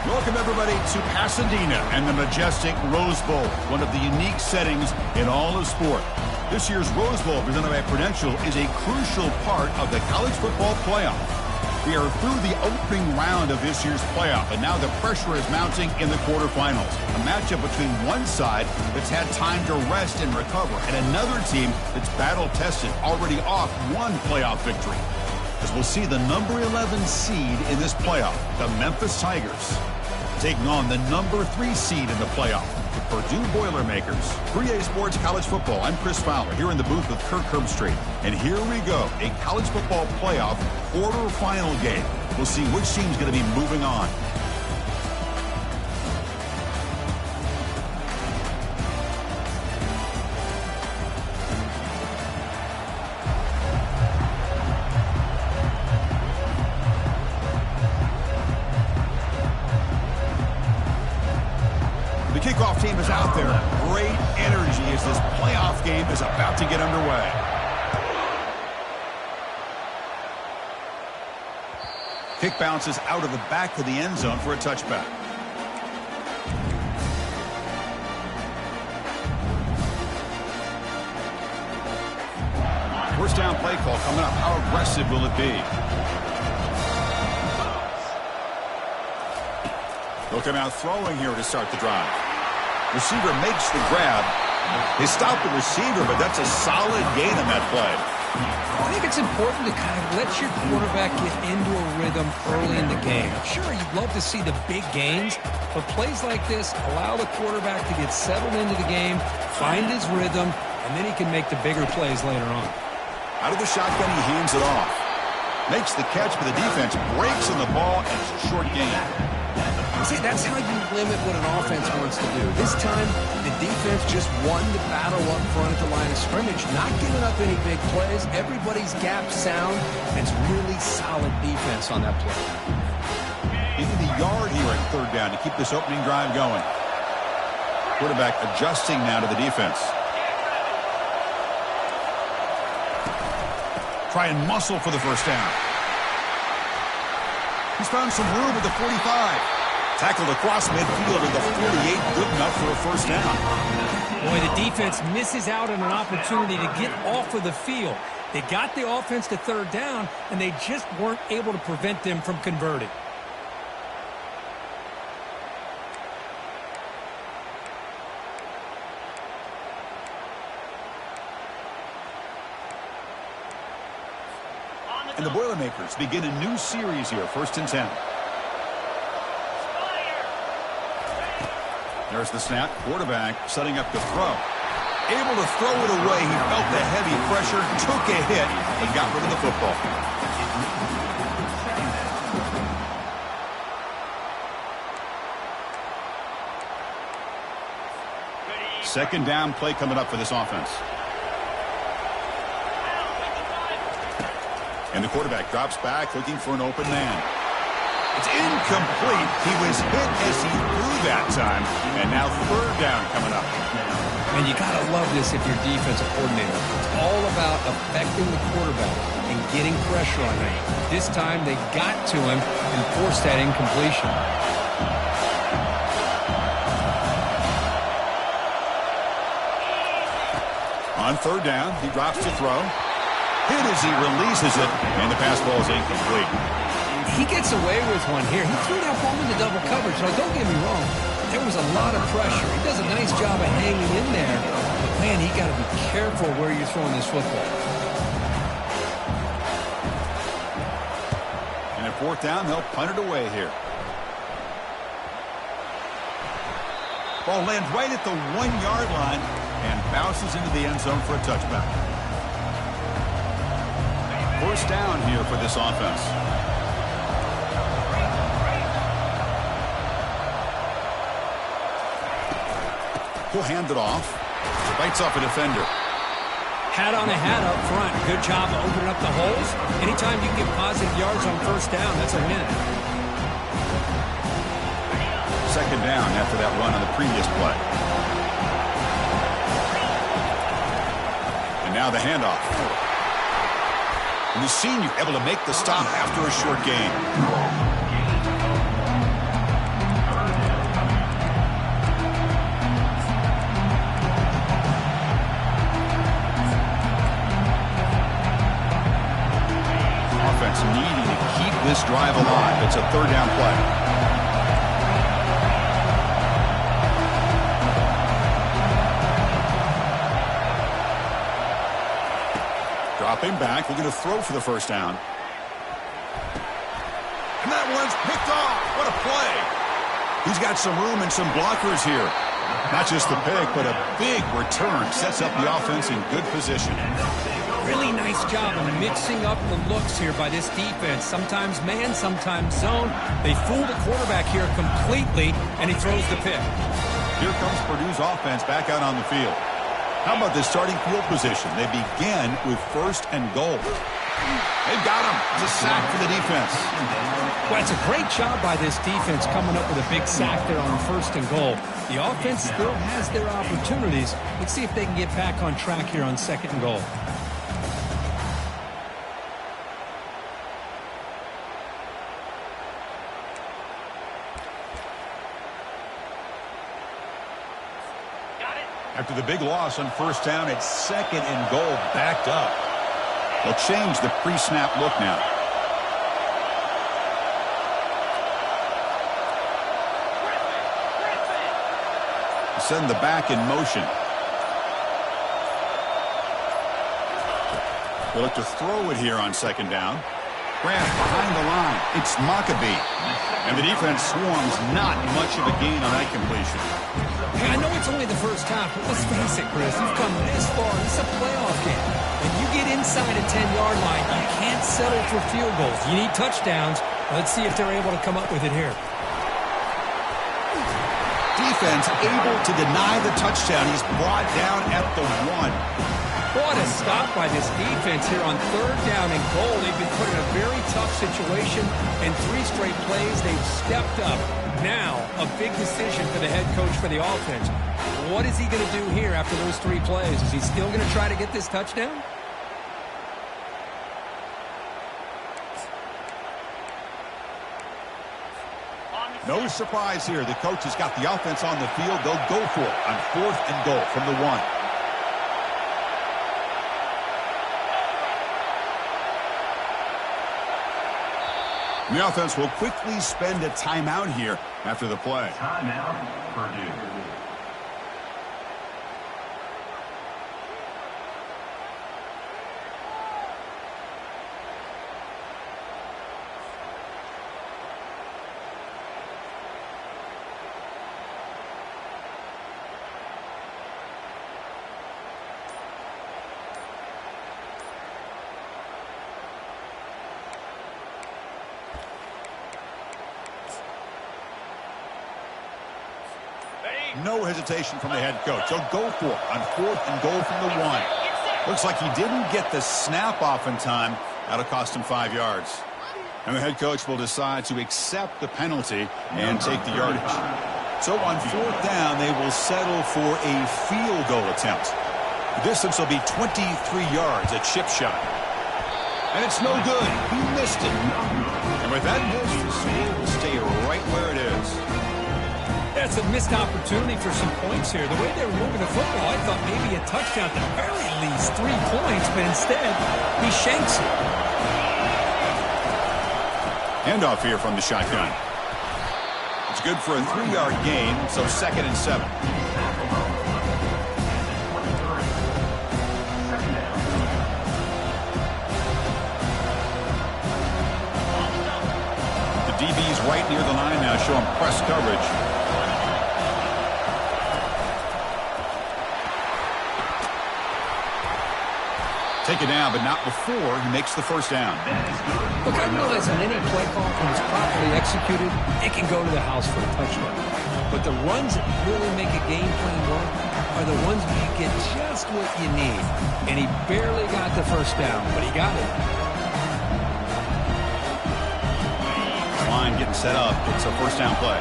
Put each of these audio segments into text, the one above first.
Welcome, everybody, to Pasadena and the majestic Rose Bowl, one of the unique settings in all of sport. This year's Rose Bowl, presented by Prudential, is a crucial part of the college football playoff. We are through the opening round of this year's playoff, and now the pressure is mounting in the quarterfinals. A matchup between one side that's had time to rest and recover, and another team that's battle-tested, already off one playoff victory. As we'll see the number 11 seed in this playoff, the Memphis Tigers, taking on the number 3 seed in the playoff, the Purdue Boilermakers. 3A Sports College Football. I'm Chris Fowler here in the booth with Kirk Herbstreit. And here we go, a college football playoff quarterfinal game. We'll see which team's going to be moving on. The kickoff team is out there. Great energy as this playoff game is about to get underway. Kick bounces out of the back of the end zone for a touchback. First down play call coming up. How aggressive will it be? They'll come out throwing here to start the drive. Receiver makes the grab. They stop the receiver, but that's a solid gain on that play. I think it's important to kind of let your quarterback get into a rhythm early in the game. Sure, you'd love to see the big gains, but plays like this allow the quarterback to get settled into the game, find his rhythm, and then he can make the bigger plays later on. Out of the shotgun, he hands it off. Makes the catch, but the defense breaks on the ball, and it's a short gain. See, that's how you limit what an offense wants to do. This time, the defense just won the battle up front at the line of scrimmage, not giving up any big plays. Everybody's gap sound, and it's really solid defense on that play. Into the yard here at third down to keep this opening drive going. Quarterback adjusting now to the defense. Try and muscle for the first down. He's found some room at the 45. Tackled across midfield at the 48, good enough for a first down. Boy, the defense misses out on an opportunity to get off of the field. They got the offense to third down, and they just weren't able to prevent them from converting. And the Boilermakers begin a new series here, 1st and 10. There's the snap. Quarterback setting up to throw. Able to throw it away. He felt the heavy pressure, took a hit, and got rid of the football. Second down play coming up for this offense. And the quarterback drops back looking for an open man. It's incomplete. He was hit as he threw that time. And now third down coming up. And you got to love this if you're defensive coordinator. It's all about affecting the quarterback and getting pressure on him. This time they got to him and forced that incompletion. On third down, he drops to throw. Hit as he releases it, and the pass ball is incomplete. He gets away with one here. He threw that ball into double coverage. Now, don't get me wrong. There was a lot of pressure. He does a nice job of hanging in there. But, man, he got to be careful where you're throwing this football. And at fourth down, they'll punt it away here. Ball lands right at the 1-yard line and bounces into the end zone for a touchback. First down here for this offense. He'll hand it off. Bites off a defender. Hat on a hat up front. Good job of opening up the holes. Anytime you get positive yards on first down, that's a win. Second down after that run on the previous play. And now the handoff. And the senior able to make the stop after a short gain. defense needing to keep this drive alive. It's a third down play. Dropping back, looking to throw for the first down. And that one's picked off. What a play. He's got some room and some blockers here. Not just the pick, but a big return. Sets up the offense in good position. Really nice job of mixing up the looks here by this defense. Sometimes man, sometimes zone. They fool the quarterback here completely, and he throws the pick. Here comes Purdue's offense back out on the field. How about this starting field position? They begin with first and goal. They've got him. It's a sack for the defense. Well, it's a great job by this defense coming up with a big sack there on first and goal. The offense still has their opportunities. Let's see if they can get back on track here on second and goal. After the big loss on first down, it's second and goal, backed up. They'll change the pre-snap look now. Send the back in motion. They'll look to throw it here on second down. Grant behind the line. It's Maccabee. And the defense swarms, not much of a gain on that completion. Hey, I know it's only the first half, but let's face it, Chris. You've come this far. This is a playoff game. When you get inside a 10-yard line, you can't settle for field goals. You need touchdowns. Let's see if they're able to come up with it here. Defense able to deny the touchdown. He's brought down at the 1. What a stop by this defense here on third down and goal. They've been put in a very tough situation, and 3 straight plays they've stepped up. Now, a big decision for the head coach for the offense. What is he going to do here after those 3 plays? Is he still going to try to get this touchdown? No surprise here. The coach has got the offense on the field. They'll go for it on fourth and goal from the 1. The offense will quickly spend a timeout here after the play. Timeout, Purdue. No hesitation from the head coach. They'll go for it on fourth and goal from the 1. Looks like he didn't get the snap off in time. That'll cost him 5 yards. And the head coach will decide to accept the penalty and take the yardage. So on fourth down, they will settle for a field goal attempt. The distance will be 23 yards, a chip shot. And it's no good. He missed it. And with that miss, the score will stay right where it is. That's a missed opportunity for some points here. The way they were moving the football, I thought maybe a touchdown at the very least, 3 points, but instead, he shanks it. Handoff here from the shotgun. It's good for a 3-yard gain, so second and 7. The DB's right near the line now, showing press coverage. Take it down, but not before he makes the first down. Look, I realize on any play call, when it's properly executed, it can go to the house for a touchdown. But the runs that really make a game plan work are the ones where you get just what you need. And he barely got the first down, but he got it. Line getting set up. It's a first down play.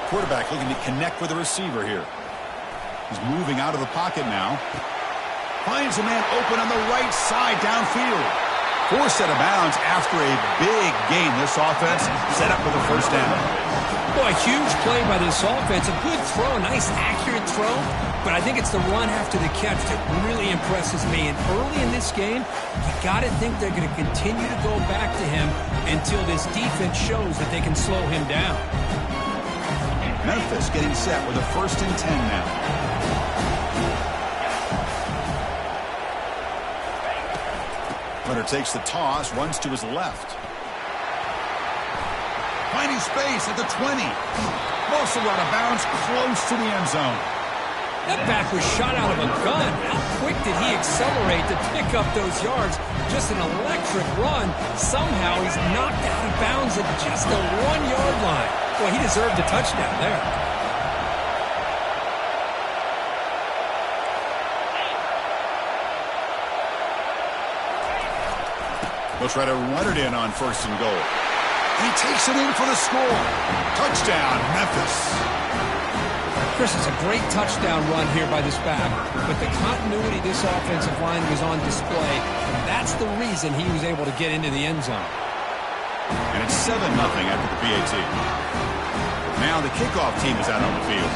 Quarterback looking to connect with the receiver here. He's moving out of the pocket now. Finds a man open on the right side downfield. Forced out of bounds after a big gain. This offense set up for the first down. Well, a huge play by this offense. A good throw, a nice accurate throw. But I think it's the run after the catch that really impresses me. And early in this game, you got to think they're going to continue to go back to him until this defense shows that they can slow him down. Memphis getting set with a 1st and 10 now. Hunter takes the toss, runs to his left. Finding space at the 20. Also out of bounds, close to the end zone. That back was shot out of a gun. How quick did he accelerate to pick up those yards? Just an electric run. Somehow he's knocked out of bounds at just the 1-yard line. Well, he deserved a touchdown there. They'll try to run it in on 1st and goal. He takes it in for the score. Touchdown, Memphis. Chris, it's a great touchdown run here by this back, but the continuity this offensive line was on display, and that's the reason he was able to get into the end zone. And it's 7-0 after the PAT. Now the kickoff team is out on the field.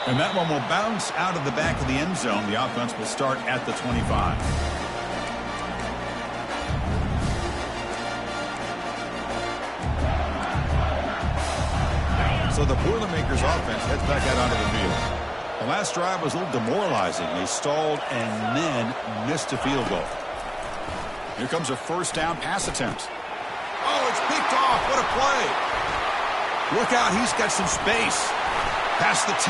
And that one will bounce out of the back of the end zone. The offense will start at the 25. So the Boilermakers offense heads back out onto the field. The last drive was a little demoralizing. They stalled and then missed a field goal. Here comes a 1st down pass attempt. Oh, it's picked off. What a play. Look out. He's got some space. Past the 10.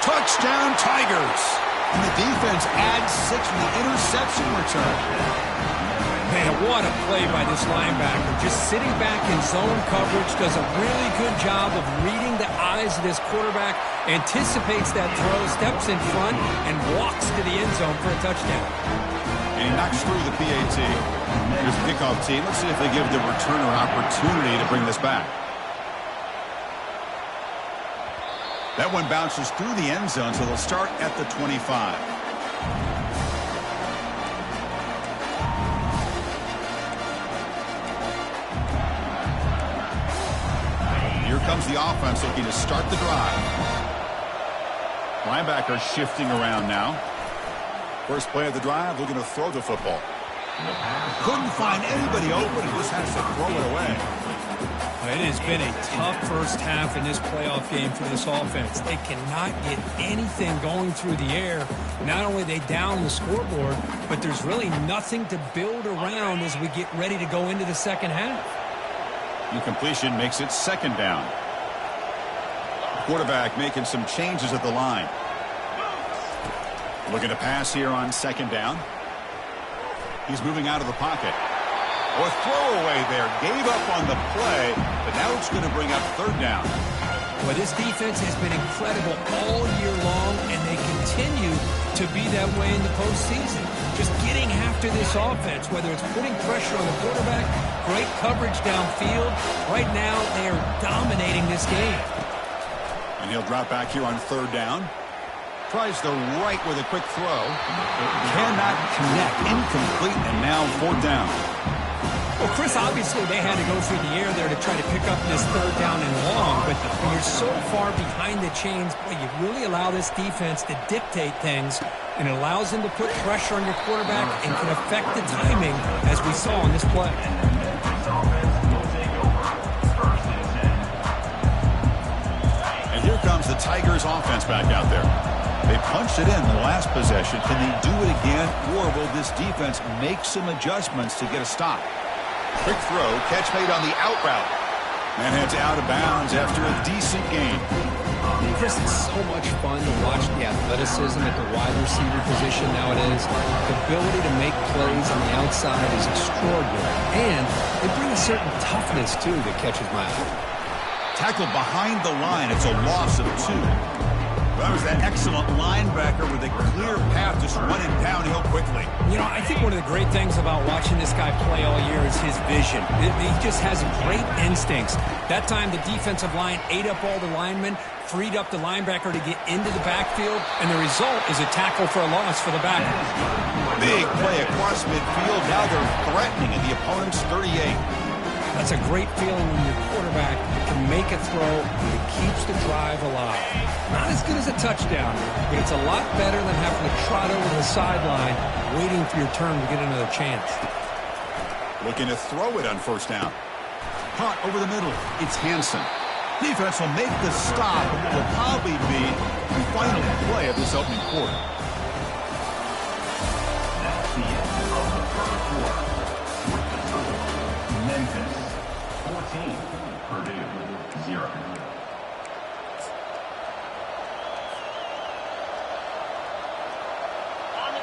Touchdown, Tigers. And the defense adds 6 with the interception return. Man, what a play by this linebacker. Just sitting back in zone coverage, does a really good job of reading the eyes of this quarterback, anticipates that throw, steps in front, and walks to the end zone for a touchdown. And he knocks through the PAT. Here's the kickoff team. Let's see if they give the returner opportunity to bring this back. That one bounces through the end zone, so they'll start at the 25. Here comes the offense looking to start the drive. Linebacker shifting around now. First play of the drive, looking to throw the football. Couldn't find anybody open. He just has to throw it away. It has been a tough first half in this playoff game for this offense. They cannot get anything going through the air. Not only are they down the scoreboard, but there's really nothing to build around as we get ready to go into the second half. Incompletion makes it 2nd down. Quarterback making some changes at the line. Looking to pass here on 2nd down. He's moving out of the pocket. Or throwaway there. Gave up on the play, but now it's going to bring up 3rd down. Well, this defense has been incredible all year long, and they continue to be that way in the postseason. Just getting after this offense, whether it's putting pressure on the quarterback, great coverage downfield. Right now, they are dominating this game. And he'll drop back here on 3rd down. Tries the right with a quick throw. Cannot connect. Incomplete, and now 4th down. Well, Chris, obviously they had to go through the air there to try to pick up this 3rd down and long, but when you're so far behind the chains, boy, you really allow this defense to dictate things, and it allows them to put pressure on your quarterback and can affect the timing, as we saw on this play. And here comes the Tigers offense back out there. They punched it in the last possession. Can they do it again, or will this defense make some adjustments to get a stop? Quick throw, catch made on the out route. And heads out of bounds after a decent game. Chris, it's so much fun to watch the athleticism at the wide receiver position nowadays. The ability to make plays on the outside is extraordinary. And they bring a certain toughness, too, that catches my eye. Tackled behind the line. It's a loss of 2. That was an excellent linebacker with a clear path, just running downhill quickly. You know, I think one of the great things about watching this guy play all year is his vision. He just has great instincts. That time, the defensive line ate up all the linemen, freed up the linebacker to get into the backfield, and the result is a tackle for a loss for the backer. Big play across midfield. Now they're threatening at the opponent's 38. That's a great feeling when your quarterback can make a throw that keeps the drive alive. Not as good as a touchdown, but it's a lot better than having to trot over to the sideline, waiting for your turn to get another chance. Looking to throw it on first down. Caught over the middle. It's Hansen. Defense will make the stop, and it will probably be the final play of this opening quarter. That's the end of the first quarter. Memphis 14, Purdue 0.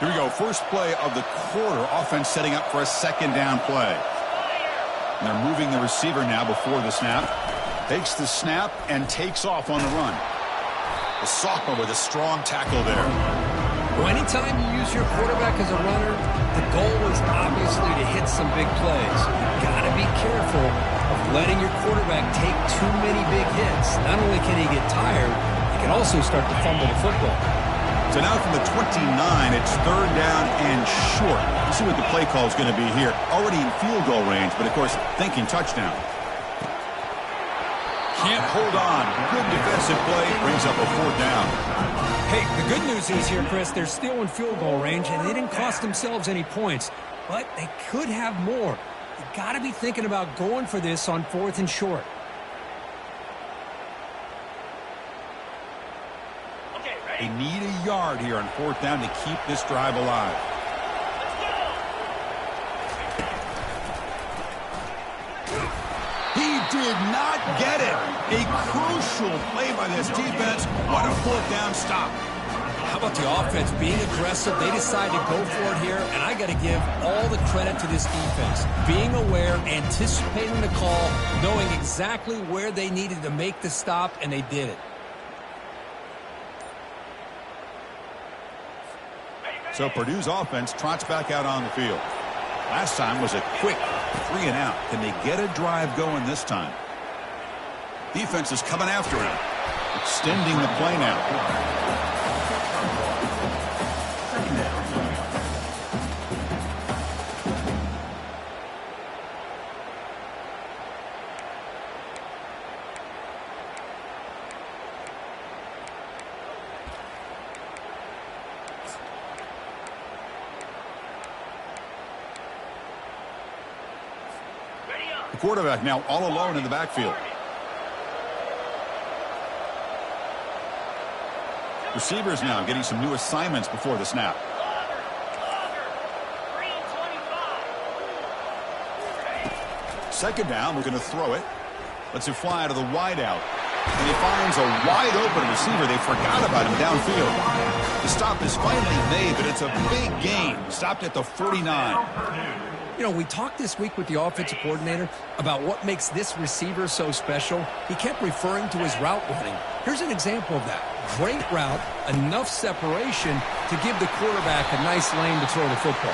Here we go. First play of the quarter. Offense setting up for a second down play. And they're moving the receiver now before the snap. Takes the snap and takes off on the run. The sophomore with a strong tackle there. Well, anytime you use your quarterback as a runner, the goal is obviously to hit some big plays. You've got to be careful of letting your quarterback take too many big hits. Not only can he get tired, he can also start to fumble the football. So now from the 29, it's third down and short. Let's see what the play call is going to be here. Already in field goal range, but of course thinking touchdown. Can't hold on. Good defensive play. Brings up a fourth down. Hey, the good news is here, Chris, they're still in field goal range, and they didn't cost themselves any points. But they could have more. You got to be thinking about going for this on fourth and short. They need a yard here on fourth down to keep this drive alive. He did not get it. A crucial play by this defense. What a fourth down stop. How about the offense being aggressive? They decide to go for it here, and I got to give all the credit to this defense. Being aware, anticipating the call, knowing exactly where they needed to make the stop, and they did it. So Purdue's offense trots back out on the field. Last time was a quick 3 and out. Can they get a drive going this time? Defense is coming after him. Extending the play now. The quarterback now all alone in the backfield. Receivers now getting some new assignments before the snap. Second down, we're going to throw it. Lets it fly out of the wide out. And he finds a wide open receiver. They forgot about him downfield. The stop is finally made, but it's a big gain. Stopped at the 49. You know, we talked this week with the offensive coordinator about what makes this receiver so special. He kept referring to his route running. Here's an example of that. Great route, enough separation to give the quarterback a nice lane to throw the football.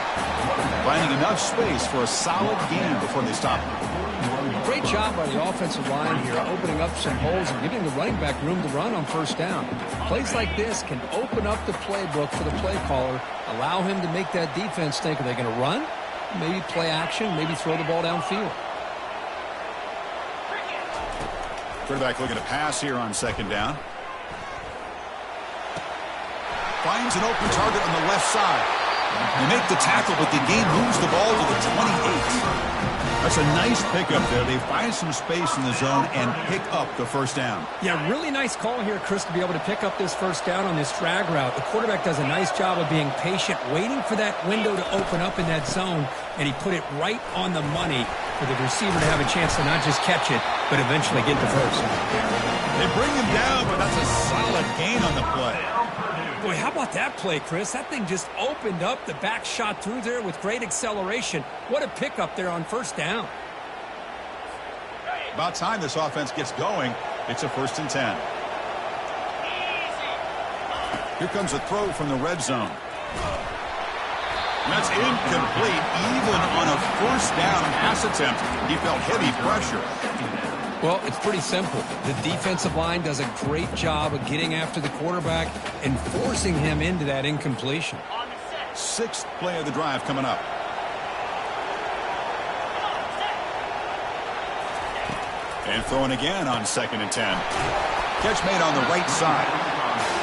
Finding enough space for a solid gain before they stop him. Great job by the offensive line here, opening up some holes and giving the running back room to run on first down. Plays like this can open up the playbook for the play caller, allow him to make that defense think, are they going to run? Maybe play action, maybe throw the ball downfield. Quarterback looking to pass here on second down. Finds an open target on the left side. They make the tackle, but the game moves the ball to the 28. That's a nice pickup there. They find some space in the zone and pick up the first down. Yeah, really nice call here, Chris, to be able to pick up this first down on this drag route. The quarterback does a nice job of being patient, waiting for that window to open up in that zone, and he put it right on the money for the receiver to have a chance to not just catch it, but eventually get the first. They bring him down, but that's a solid gain on the play. Boy, how about that play, Chris? That thing just opened up. The back shot through there with great acceleration. What a pickup there on first down. About time this offense gets going. It's a 1st and 10. Here comes a throw from the red zone. That's incomplete. Even on a first down pass attempt, he felt heavy pressure. Well, it's pretty simple. The defensive line does a great job of getting after the quarterback and forcing him into that incompletion. Sixth play of the drive coming up. And throwing again on 2nd and 10. Catch made on the right side.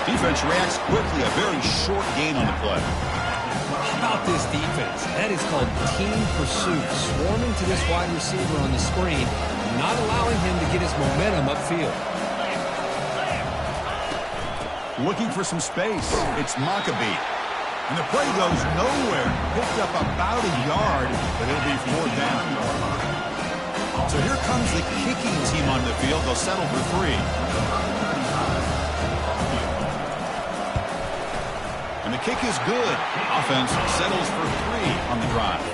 Defense reacts quickly. A very short gain on the play. How about this defense? That is called team pursuit. Swarming to this wide receiver on the screen, not allowing him to get his momentum upfield. Looking for some space. It's Maccabee. And the play goes nowhere. Picked up about a yard, but it'll be 4th down. So here comes the kicking team on the field. They'll settle for 3. And the kick is good. Offense settles for 3 on the drive.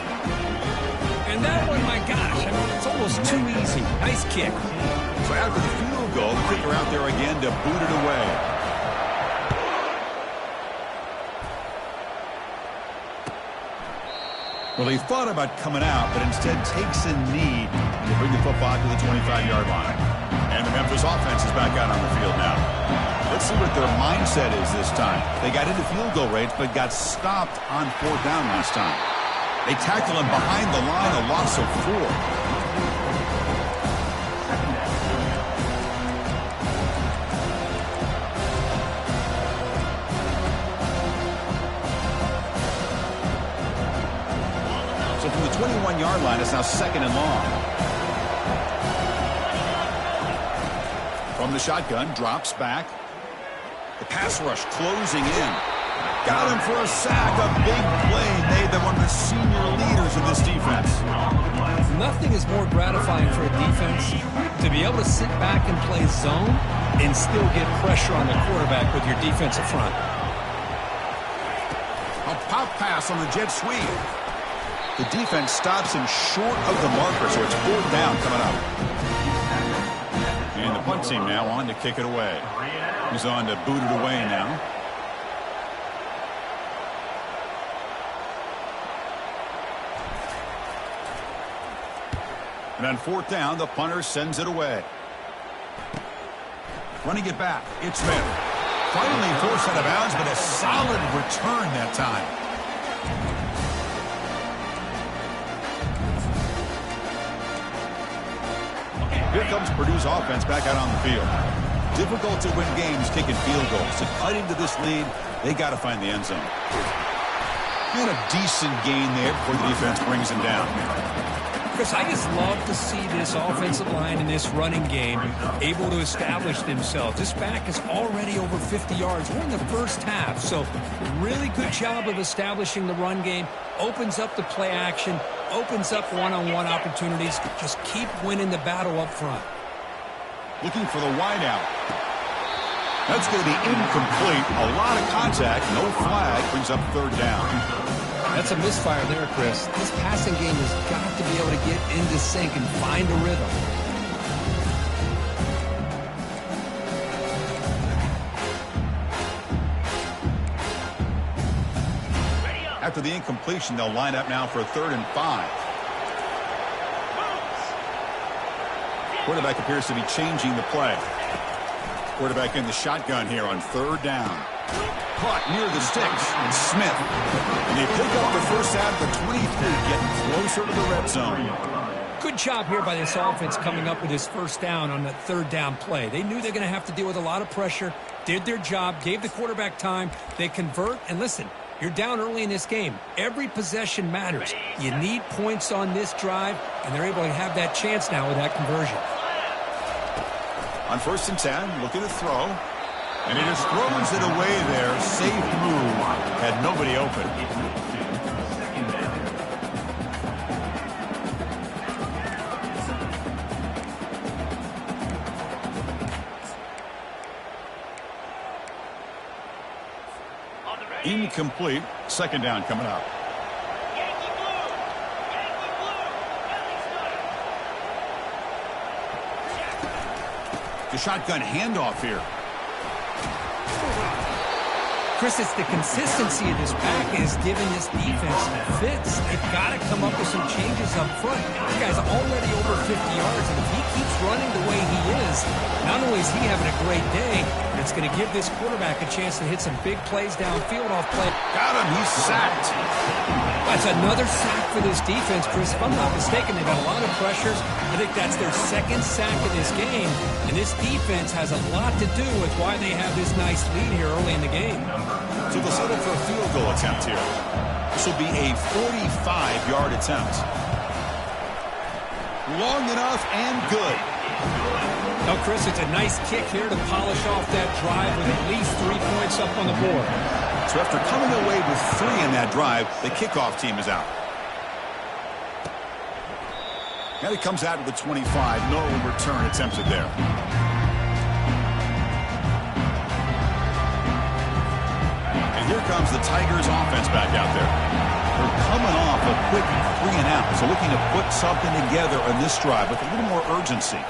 And that one, my gosh, I mean, it's almost too easy. Nice kick. So after the field goal, the kicker out there again to boot it away. Well, he thought about coming out, but instead takes a knee to bring the football to the 25-yard line. And the Memphis offense is back out on the field now. Let's see what their mindset is this time. They got into field goal range, but got stopped on 4th down last time. They tackle him behind the line, a loss of 4. So from the 21-yard line, it's now 2nd and long. From the shotgun, drops back. The pass rush closing in. Got him for a sack. A big play made them one of the senior leaders of this defense. Nothing is more gratifying for a defense to be able to sit back and play zone and still get pressure on the quarterback with your defensive front. A pop pass on the jet sweep. The defense stops him short of the marker, so it's 4th down coming up. And the punt team now on to kick it away. He's on to boot it away now. And on 4th down, the punter sends it away. Running it back, it's Smith. Finally forced out of bounds, but a solid return that time. Here comes Purdue's offense back out on the field. Difficult to win games kicking field goals. To cut into this lead, they got to find the end zone. And a decent gain there before the defense brings him down. Chris, I just love to see this offensive line in this running game able to establish themselves. This back is already over 50 yards. We're in the first half, so really good job of establishing the run game. Opens up the play action, opens up one-on-one opportunities. Just keep winning the battle up front. Looking for the wideout. That's going to be incomplete. A lot of contact, no flag, brings up 3rd down. That's a misfire there, Chris. This passing game has got to be able to get into sync and find a rhythm. After the incompletion, they'll line up now for 3rd and 5. Quarterback appears to be changing the play. Quarterback in the shotgun here on 3rd down. Caught near the sticks. It's Smith. And they pick up the first out of the 23, getting closer to the red zone. Good job here by this offense coming up with his first down on that 3rd down play. They knew they're going to have to deal with a lot of pressure, did their job, gave the quarterback time. They convert, and listen, you're down early in this game. Every possession matters. You need points on this drive, and they're able to have that chance now with that conversion. On 1st and 10, looking to throw. And he just throws it away there. Safe move. Had nobody open. Incomplete. 2nd down coming up. The shotgun handoff here. Chris, it's the consistency of this back is giving this defense fits. They've got to come up with some changes up front. This guy's already over 50 yards, and if he keeps running the way he is, not only is he having a great day, but it's going to give this quarterback a chance to hit some big plays downfield off play. Got him. He's sacked. That's another sack for this defense, Chris. If I'm not mistaken, they've got a lot of pressures. I think that's their second sack of this game, and this defense has a lot to do with why they have this nice lead here early in the game. So they'll settle for a field goal attempt here. This will be a 45-yard attempt. Long enough and good. Now, Chris, it's a nice kick here to polish off that drive with at least 3 points up on the board. So after coming away with 3 in that drive, the kickoff team is out. Now he comes out with the 25. No return attempted there. And here comes the Tigers offense back out there. They're coming off a quick 3 and out. So looking to put something together on this drive with a little more urgency.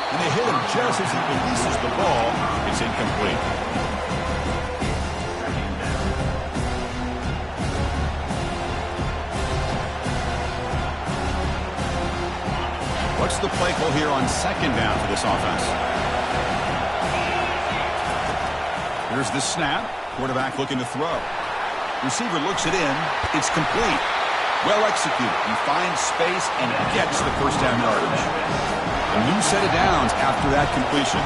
And they hit him just as he releases the ball. It's incomplete. What's the play call here on second down for this offense? Here's the snap. Quarterback looking to throw. Receiver looks it in. It's complete. Well executed. He finds space and gets the first down yardage. A new set of downs after that completion.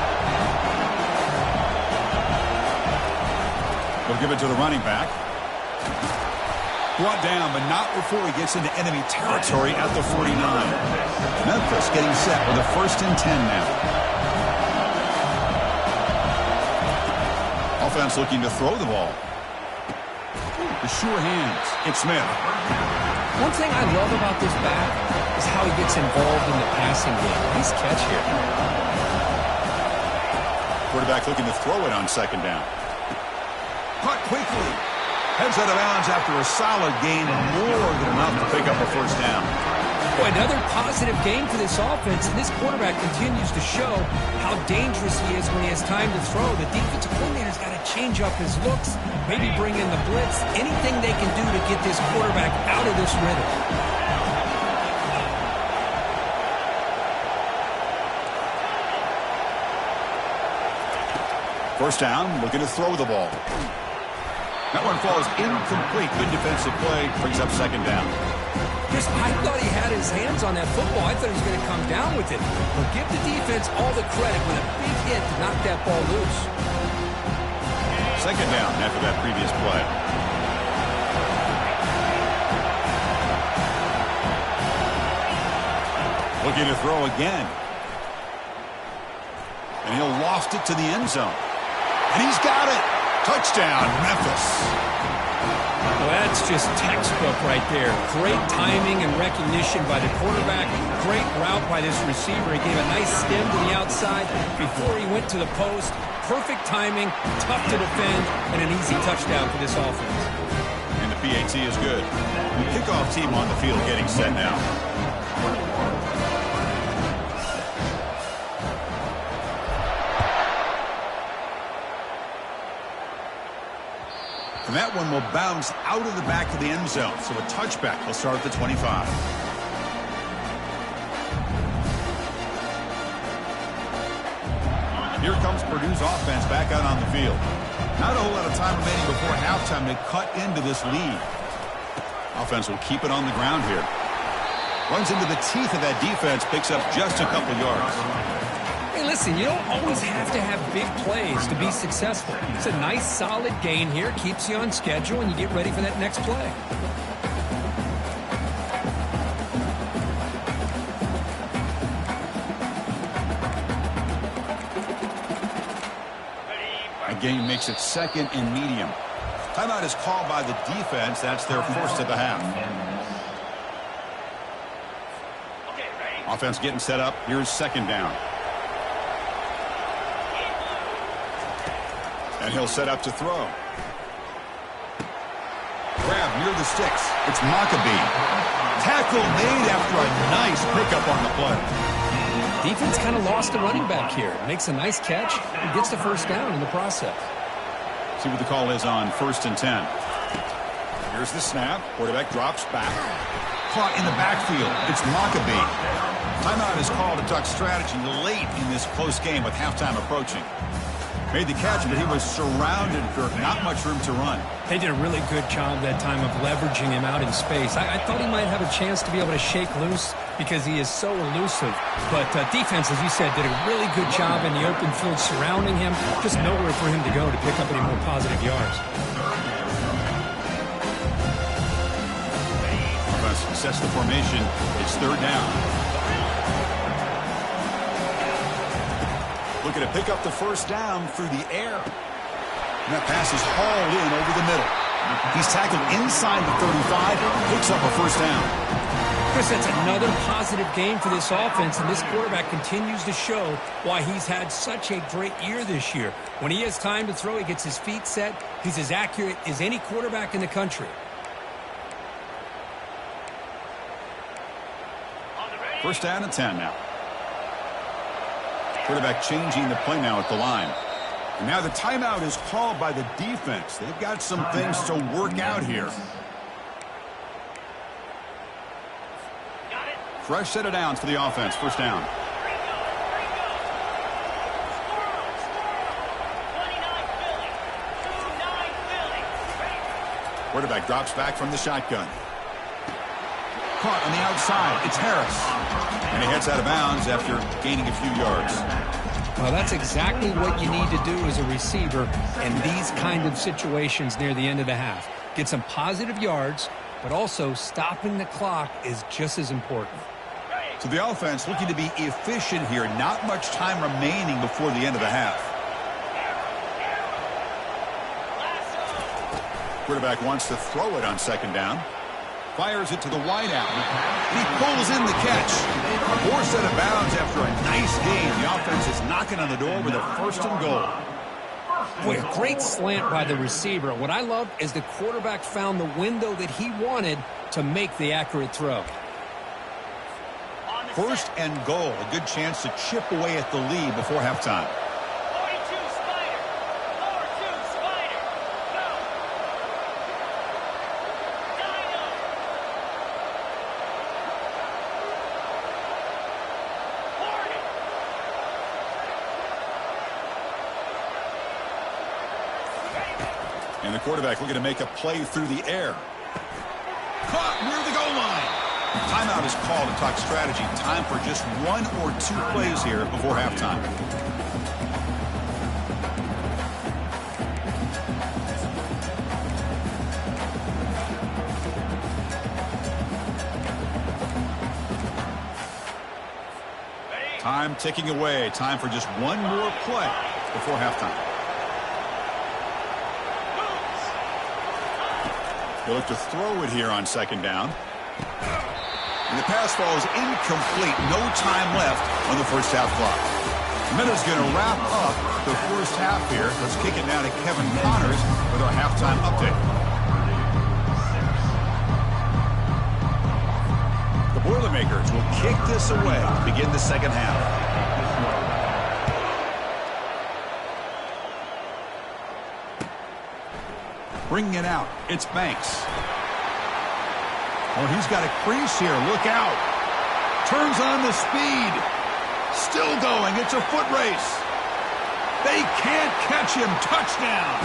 They'll give it to the running back. Brought down, but not before he gets into enemy territory at the 49. Memphis getting set with a 1st and 10 now. Offense looking to throw the ball. The sure hands. It's Smith. One thing I love about this back is how he gets involved in the passing game. Nice catch here. Quarterback looking to throw it on second down. Caught quickly. Heads out of bounds after a solid gain, more than enough to pick up a first down. Boy, another positive game for this offense, and this quarterback continues to show how dangerous he is when he has time to throw. The defensive coordinator's got to change up his looks, maybe bring in the blitz, anything they can do to get this quarterback out of this rhythm. First down, looking to throw the ball. That one falls incomplete. Good defensive play, brings up second down. Chris, I thought he had his hands on that football. I thought he was going to come down with it. But give the defense all the credit with a big hit to knock that ball loose. Second down after that previous play. Looking to throw again. And he'll loft it to the end zone. And he's got it. Touchdown, Memphis. Well, that's just textbook right there. Great timing and recognition by the quarterback. Great route by this receiver. He gave a nice stem to the outside before he went to the post. Perfect timing, tough to defend, and an easy touchdown for this offense. And the PAT is good. The kickoff team on the field getting set now. And that one will bounce out of the back of the end zone. So a touchback will start at the 25. Here comes Purdue's offense back out on the field. Not a whole lot of time remaining before halftime to cut into this lead. Offense will keep it on the ground here. Runs into the teeth of that defense, picks up just a couple yards. Hey, listen, you don't always have to have big plays to be successful. It's a nice, solid gain here. Keeps you on schedule, and you get ready for that next play. A gain makes it 2nd and medium. Timeout is called by the defense. That's their first of the half. Offense getting set up. Here's second down. And he'll set up to throw. Grab near the sticks. It's Maccabee. Tackle made after a nice pickup on the play. Defense kind of lost the running back here. Makes a nice catch and gets the first down in the process. See what the call is on 1st and 10. Here's the snap. Quarterback drops back. Caught in the backfield. It's Maccabee. Timeout is called to duck strategy late in this close game with halftime approaching. Made the catch, but he was surrounded for not much room to run. They did a really good job that time of leveraging him out in space. I thought he might have a chance to be able to shake loose because he is so elusive. But defense, as you said, did a really good job in the open field surrounding him. Just nowhere for him to go to pick up any more positive yards. Offense sets the formation. It's 3rd down. Looking to pick up the 1st down through the air. And that pass is hauled in over the middle. He's tackled inside the 35, picks up a 1st down. Chris, that's another positive game for this offense, and this quarterback continues to show why he's had such a great year this year. When he has time to throw, he gets his feet set. He's as accurate as any quarterback in the country. 1st down and 10 now. Quarterback changing the play now at the line. And now the timeout is called by the defense. They've got some things to work out here. Fresh set of downs for the offense. 1st down. Quarterback drops back from the shotgun. Caught on the outside. It's Harris. And he heads out of bounds after gaining a few yards. Well, that's exactly what you need to do as a receiver in these kind of situations near the end of the half. Get some positive yards, but also stopping the clock is just as important. So the offense looking to be efficient here. Not much time remaining before the end of the half. Quarterback wants to throw it on 2nd down. Fires it to the wideout. He pulls in the catch. Forced out of bounds after a nice gain. The offense is knocking on the door with a 1st and goal. Boy, a great slant by the receiver. What I love is the quarterback found the window that he wanted to make the accurate throw. 1st and goal. A good chance to chip away at the lead before halftime. And the quarterback looking to make a play through the air. Caught near the goal line. Timeout is called to talk strategy. Time for just 1 or 2 plays here before halftime. Time ticking away. Time for just 1 more play before halftime. They look to throw it here on 2nd down. And the pass falls incomplete. No time left on the 1st half clock. Minute's going to wrap up the 1st half here. Let's kick it now to Kevin Connors with our halftime update. The Boilermakers will kick this away to begin the 2nd half. Bringing it out, it's Banks. Oh, he's got a crease here. Look out. Turns on the speed. Still going. It's a foot race. They can't catch him. Touchdown.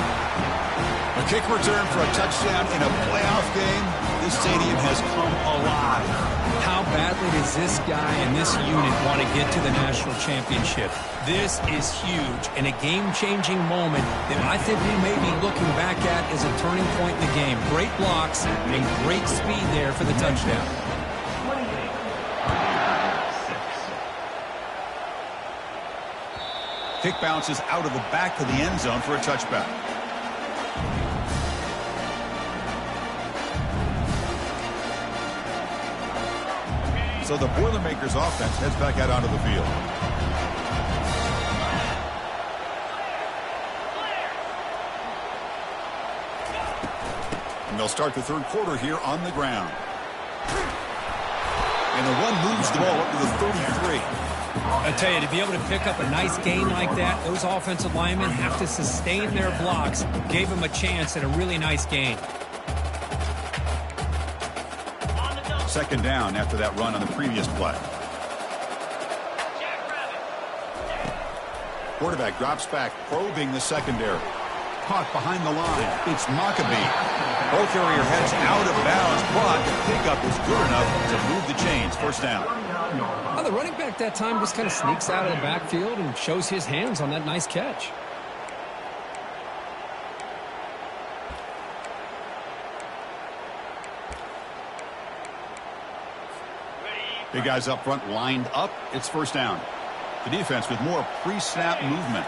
A kick return for a touchdown in a playoff game. This stadium has come alive. How badly does this guy and this unit want to get to the national championship? This is huge and a game-changing moment that I think we may be looking back at as a turning point in the game. Great blocks and great speed there for the touchdown. Kick bounces out of the back of the end zone for a touchback. So the Boilermakers offense heads back out onto the field. And they'll start the 3rd quarter here on the ground. And the run moves the ball up to the 33. I tell you, to be able to pick up a nice gain like that, those offensive linemen have to sustain their blocks. Gave him a chance at a really nice gain. Second down after that run on the previous play. Quarterback drops back, probing the secondary. Caught behind the line. It's Maccabee. Ball carrier heads out of bounds, but the pickup is good enough to move the chains. First down. Well, the running back that time just kind of sneaks out of the backfield and shows his hands on that nice catch. Big guys up front lined up. It's first down. The defense with more pre-snap movement.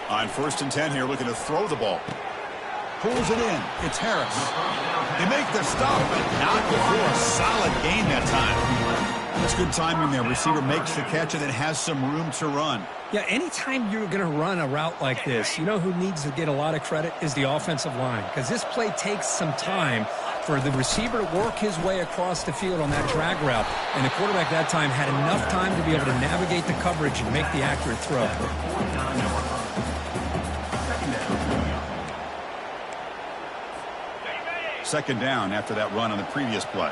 On 1st and 10 here, looking to throw the ball. Pulls it in. It's Harris. They make the stop, but not before a solid gain that time. That's good timing there. Receiver makes the catch and then has some room to run. Yeah, anytime you're going to run a route like this, you know who needs to get a lot of credit is the offensive line. Because this play takes some time for the receiver to work his way across the field on that drag route. And the quarterback that time had enough time to be able to navigate the coverage and make the accurate throw. Second down after that run on the previous play.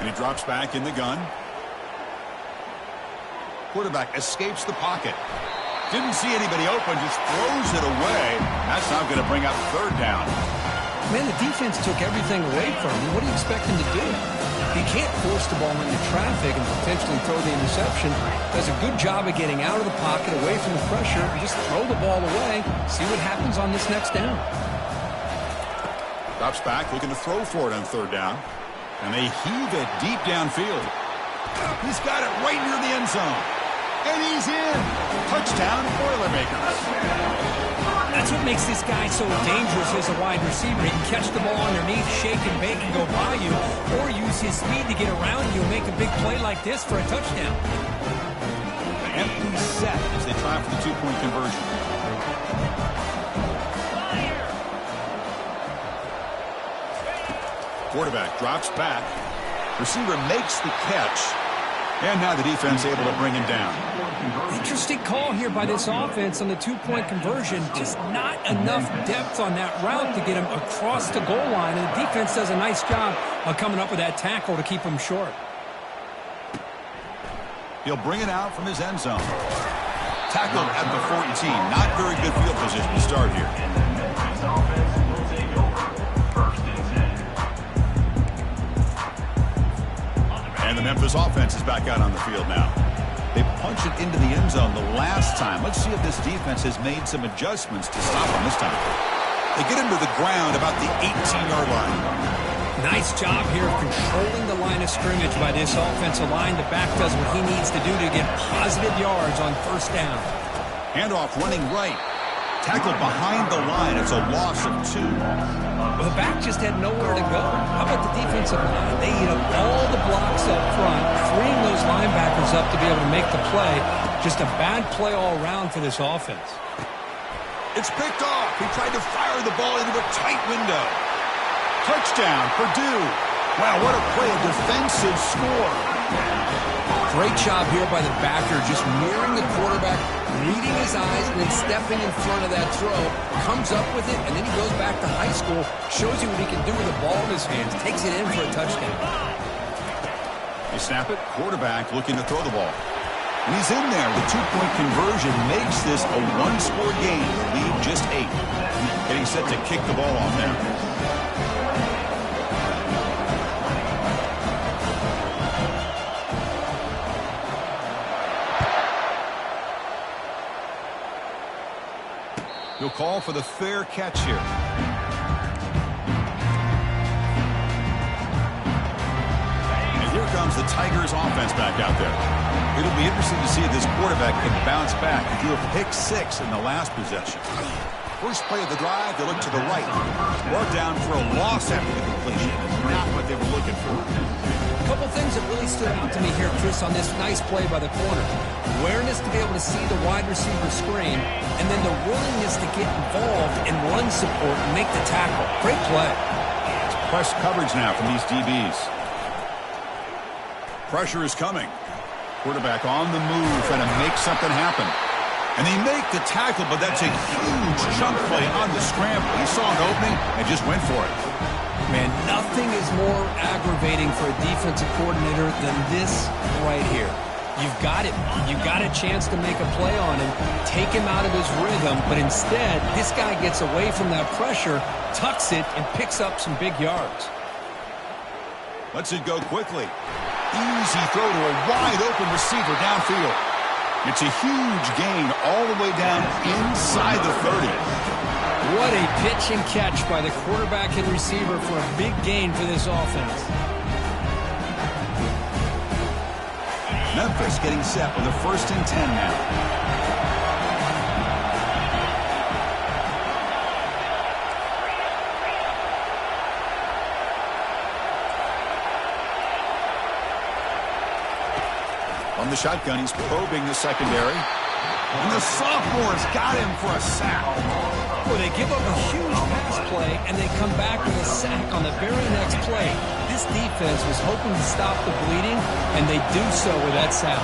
And he drops back in the gun. Quarterback escapes the pocket. Didn't see anybody open, just throws it away. That's now going to bring up third down. Man, the defense took everything away from him. What do you expect him to do? He can't force the ball into traffic and potentially throw the interception. Does a good job of getting out of the pocket, away from the pressure, and just throw the ball away. See what happens on this next down. Drops back, looking to throw for it on third down. And they heave it deep downfield. He's got it right near the end zone. And he's in. Touchdown, Boilermakers. That's what makes this guy so dangerous as a wide receiver. He can catch the ball underneath, shake and bake and go by you, or use his speed to get around you and make a big play like this for a touchdown. Empty set as they try for the two-point conversion. Quarterback drops back. Receiver makes the catch. And now the defense able to bring him down. Interesting call here by this offense on the two-point conversion. Just not enough depth on that route to get him across the goal line. And the defense does a nice job of coming up with that tackle to keep him short. He'll bring it out from his end zone. Tackled at the 14. Not very good field position to start here. And the Memphis offense is back out on the field now. They punch it into the end zone the last time. Let's see if this defense has made some adjustments to stop him this time. They get him to the ground about the 18-yard line. Nice job here of controlling the line of scrimmage by this offensive line. The back does what he needs to do to get positive yards on first down. Handoff running right. Tackled behind the line. It's a loss of 2. Well, the back just had nowhere to go. How about the defensive line? They eat up all the blocks up front, freeing those linebackers up to be able to make the play. Just a bad play all around for this offense. It's picked off. He tried to fire the ball into a tight window. Touchdown, Purdue. Wow, what a play, a defensive score. Great job here by the backer, just mirroring the quarterback, reading his eyes, and then stepping in front of that throw. Comes up with it, and then he goes back to high school, shows you what he can do with the ball in his hands, takes it in for a touchdown. They snap it, quarterback looking to throw the ball. And he's in there. The two-point conversion makes this a one-score game. The lead just 8. Getting set to kick the ball off now. He'll call for the fair catch here. And here comes the Tigers offense back out there. It'll be interesting to see if this quarterback can bounce back. He drew a pick-6 in the last possession. First play of the drive, they look to the right. Brought down for a loss after the completion. Not what they were looking for. A couple things that really stood out to me here, Chris, on this nice play by the corner. Awareness to be able to see the wide receiver screen, and then the willingness to get involved and run support and make the tackle. Great play. It's press coverage now from these DBs. Pressure is coming. Quarterback on the move, trying to make something happen. And they make the tackle, but that's a huge chunk play on the scramble. He saw an opening and just went for it. Man, nothing is more aggravating for a defensive coordinator than this right here. You've got him. You've got a chance to make a play on him, take him out of his rhythm, but instead, this guy gets away from that pressure, tucks it, and picks up some big yards. Lets it go quickly. Easy throw to a wide-open receiver downfield. It's a huge gain all the way down inside the 30. What a pitch and catch by the quarterback and receiver for a big gain for this offense. Memphis getting set with a 1st and 10 now. On the shotgun, he's probing the secondary. And the sophomore's got him for a sack. Well, they give up a huge pass play, and they come back with a sack on the very next play. This defense was hoping to stop the bleeding, and they do so with that sack.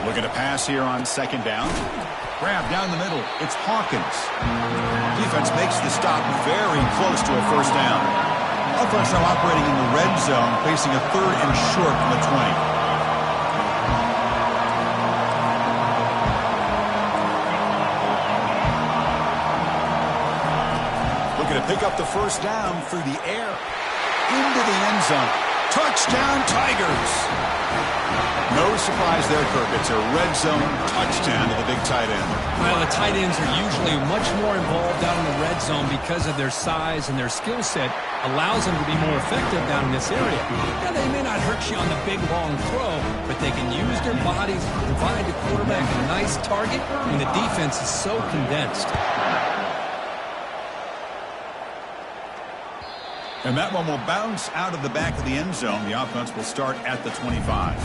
Looking to pass here on 2nd down. Grab down the middle. It's Hawkins. Defense makes the stop very close to a 1st down. Offense now operating in the red zone, facing a 3rd and short from the 20. To pick up the 1st down through the air. Into the end zone. Touchdown, Tigers. No surprise there, Kirk. It's a red zone touchdown to the big tight end. Well, the tight ends are usually much more involved down in the red zone because of their size, and their skill set allows them to be more effective down in this area. Now, they may not hurt you on the big, long throw, but they can use their bodies to provide the quarterback a nice target when the defense is so condensed. And that one will bounce out of the back of the end zone. The offense will start at the 25.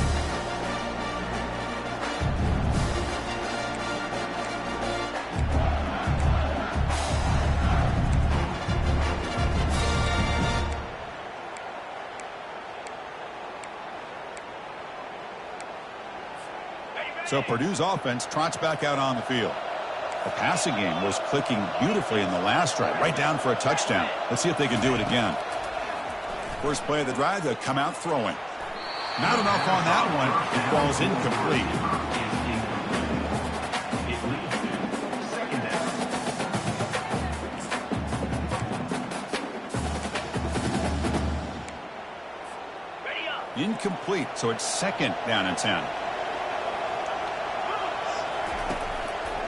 So Purdue's offense trots back out on the field. The passing game was clicking beautifully in the last drive, right down for a touchdown. Let's see if they can do it again. First play of the drive, they'll come out throwing. Not enough on that one. It falls incomplete. Incomplete, so it's 2nd down and 10.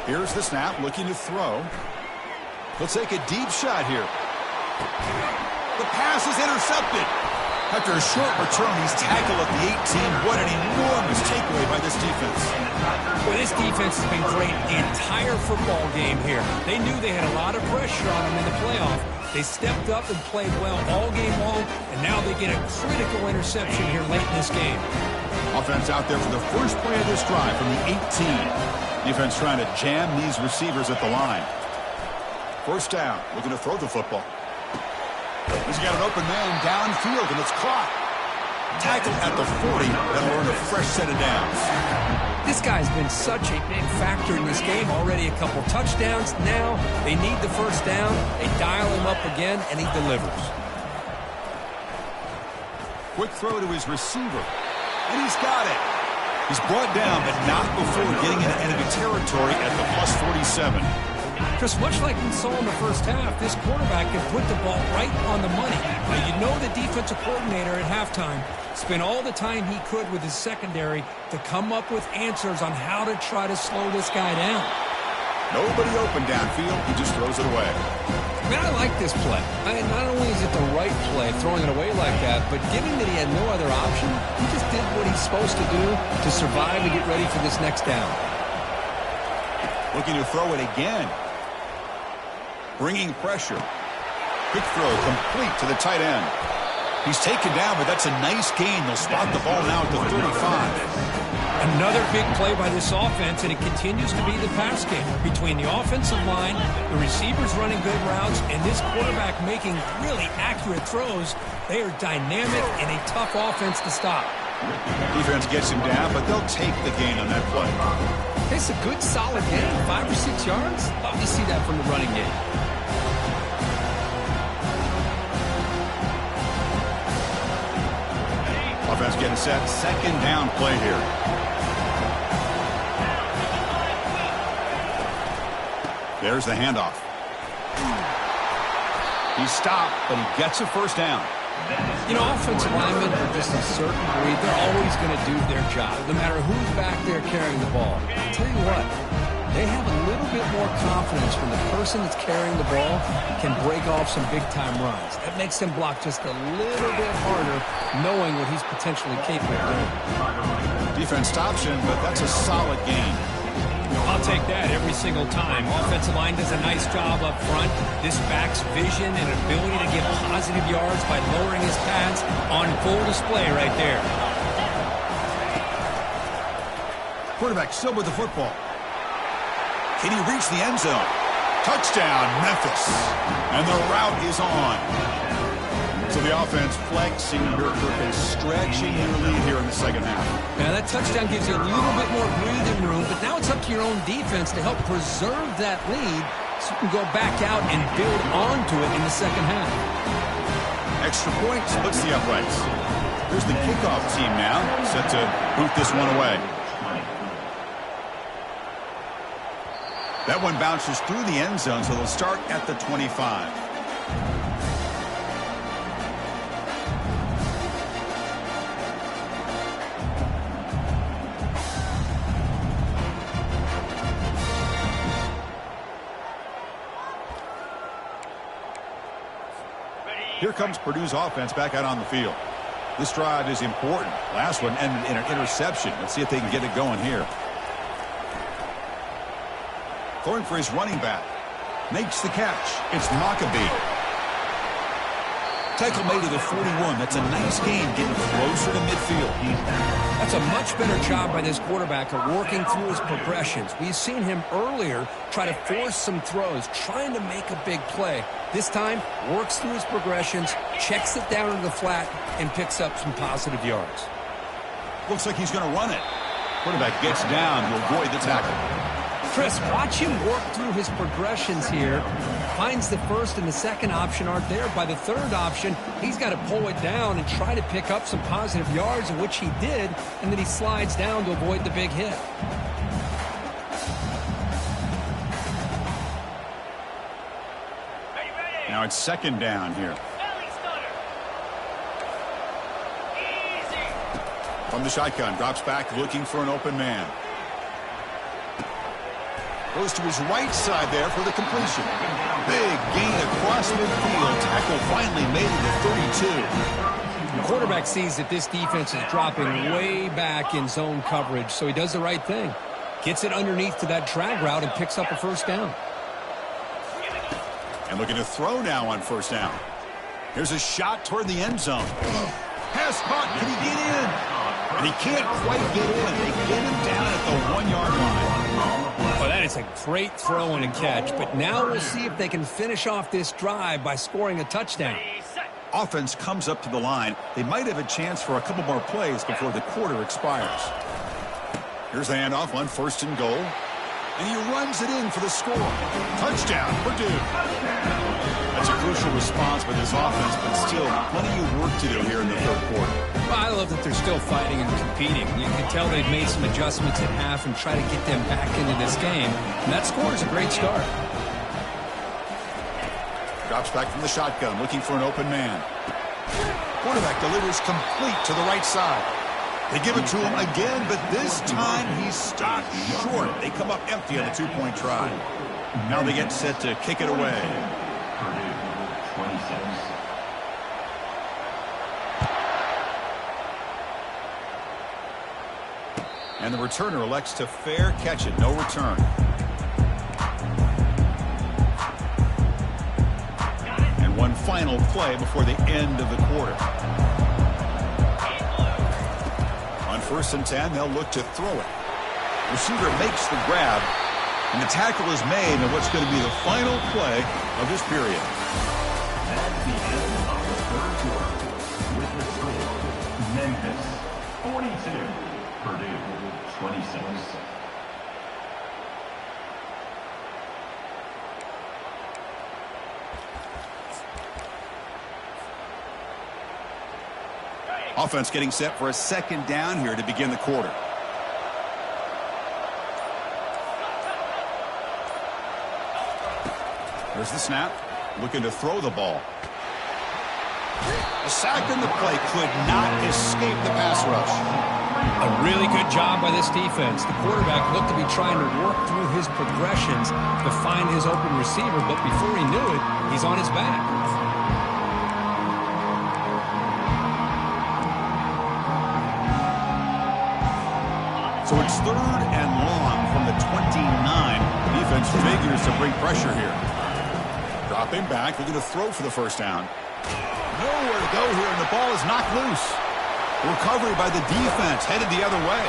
Here's the snap, looking to throw. He'll take a deep shot here. The pass is intercepted. After a short return, he's tackled at the 18. What an enormous takeaway by this defense. Well, this defense has been great the entire football game here. They knew they had a lot of pressure on them in the playoff. They stepped up and played well all game long, and now they get a critical interception here late in this game. Offense out there for the first play of this drive from the 18. Defense trying to jam these receivers at the line. 1st down, looking to throw the football. He's got an open man downfield, and it's caught. Tackled at the 40. That'll earn a fresh set of downs. This guy's been such a big factor in this game. Already a couple touchdowns. Now they need the 1st down. They dial him up again, and he delivers. Quick throw to his receiver, and he's got it. He's brought down, but not before getting into enemy territory at the plus 47. Chris, much like we saw in the first half, this quarterback can put the ball right on the money. Now, you know the defensive coordinator at halftime spent all the time he could with his secondary to come up with answers on how to try to slow this guy down. Nobody open downfield. He just throws it away. Man, I like this play. Not only is it the right play, throwing it away like that, but given that he had no other option, he just did what he's supposed to do to survive and get ready for this next down. Looking to throw it again. Bringing pressure. Quick throw complete to the tight end. He's taken down, but that's a nice gain. They'll spot the ball now at the 35. Another big play by this offense, and it continues to be the pass game. Between the offensive line, the receivers running good routes, and this quarterback making really accurate throws, they are dynamic and a tough offense to stop. Defense gets him down, but they'll take the gain on that play. It's a good, solid game. 5 or 6 yards. Love to see that from the running game. Offense getting set. Second down play here. There's the handoff. He's stopped, but he gets a first down. You know, offensive linemen are just a certain breed. They're always going to do their job, no matter who's back there carrying the ball. I'll tell you what, they have a little bit more confidence when the person that's carrying the ball can break off some big-time runs. That makes them block just a little bit harder, knowing what he's potentially capable of doing. Defense stops him, but that's a solid gain. I'll take that every single time. Offensive line does a nice job up front. This back's vision and ability to get positive yards by lowering his pads on full display right there. Quarterback still with the football. Can he reach the end zone? Touchdown, Memphis. And the route is on. So the offense flexing here, stretching your lead here in the second half. Now that touchdown gives you a little bit more breathing room, but now it's up to your own defense to help preserve that lead so you can go back out and build onto it in the second half. Extra point splits the uprights. Here's the kickoff team now, set to boot this one away. That one bounces through the end zone, so they'll start at the 25. Here comes Purdue's offense back out on the field. This drive is important. Last one ended in an interception. Let's see if they can get it going here. Throwing for his running back. Makes the catch. It's Maccabee. Tackle made to the 41. That's a nice gain, getting closer to midfield. That's a much better job by this quarterback of working through his progressions. We've seen him earlier try to force some throws, trying to make a big play. This time, works through his progressions, checks it down into the flat, and picks up some positive yards. Looks like he's going to run it. Quarterback gets down to avoid the tackle. Chris, watch him work through his progressions here. Finds the first and the second option aren't there. By the third option, he's got to pull it down and try to pick up some positive yards, which he did, and then he slides down to avoid the big hit. Now it's second down here. From the shotgun, drops back looking for an open man. Goes to his right side there for the completion. Big gain across midfield. Tackle finally made it to 32. The quarterback sees that this defense is dropping way back in zone coverage, so he does the right thing. Gets it underneath to that drag route and picks up a first down. And looking to throw now on first down. Here's a shot toward the end zone. Pass caught. Can he get in? And he can't quite get in. They get him down at the 1-yard line. Well, that is a great throw and a catch, but now we'll see if they can finish off this drive by scoring a touchdown. Offense comes up to the line. They might have a chance for a couple more plays before the quarter expires. Here's the handoff on first and goal. And he runs it in for the score. Touchdown, Purdue. That's a crucial response by this offense, but still plenty of work to do here in the third quarter. Well, I love that they're still fighting and competing. You can tell they've made some adjustments at half and try to get them back into this game. And that score is a great start. Drops back from the shotgun, looking for an open man. Quarterback delivers complete to the right side. They give it to him again, but this time he's stopped short. They come up empty on the two-point try. Now they get set to kick it away. Purdue, 26. And the returner elects to fair catch it. No return. And one final play before the end of the quarter. On first and 10, they'll look to throw it. Receiver makes the grab, and the tackle is made in what's going to be the final play of this period. That's the end of the third quarter. With the score, Memphis 42. Purdue, 26. Offense getting set for a second down here to begin the quarter. There's the snap. Looking to throw the ball. A sack in the play could not escape the pass rush. A really good job by this defense. The quarterback looked to be trying to work through his progressions to find his open receiver, but before he knew it, he's on his back. So it's 3rd and long from the 29. Defense figures to bring pressure here. Dropping back, looking to throw for the first down. Nowhere to go here, and the ball is knocked loose. Recovery by the defense, headed the other way.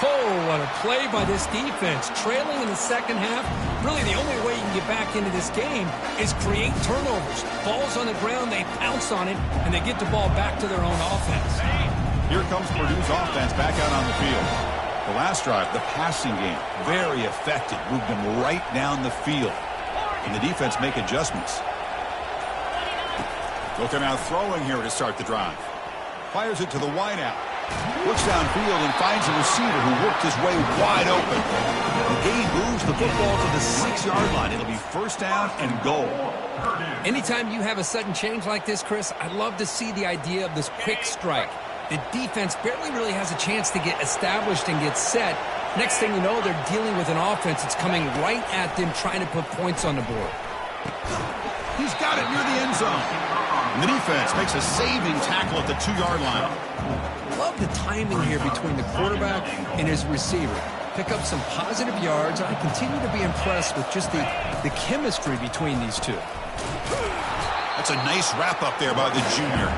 Oh, what a play by this defense. Trailing in the second half, really the only way you can get back into this game is create turnovers. Ball's on the ground, they pounce on it, and they get the ball back to their own offense. Here comes Purdue's offense back out on the field. The last drive, the passing game, very effective. Moved them right down the field. And the defense make adjustments. Looking out throwing here to start the drive. Fires it to the wideout. Looks downfield and finds a receiver who worked his way wide open. The gain moves the football to the 6-yard line. It'll be first down and goal. Anytime you have a sudden change like this, Chris, I love to see the idea of this quick strike. The defense barely really has a chance to get established and get set. Next thing you know, they're dealing with an offense that's coming right at them, trying to put points on the board. He's got it near the end zone. And the defense makes a saving tackle at the 2-yard line. Love the timing here between the quarterback and his receiver. Pick up some positive yards. I continue to be impressed with just the chemistry between these two. That's a nice wrap-up there by the junior.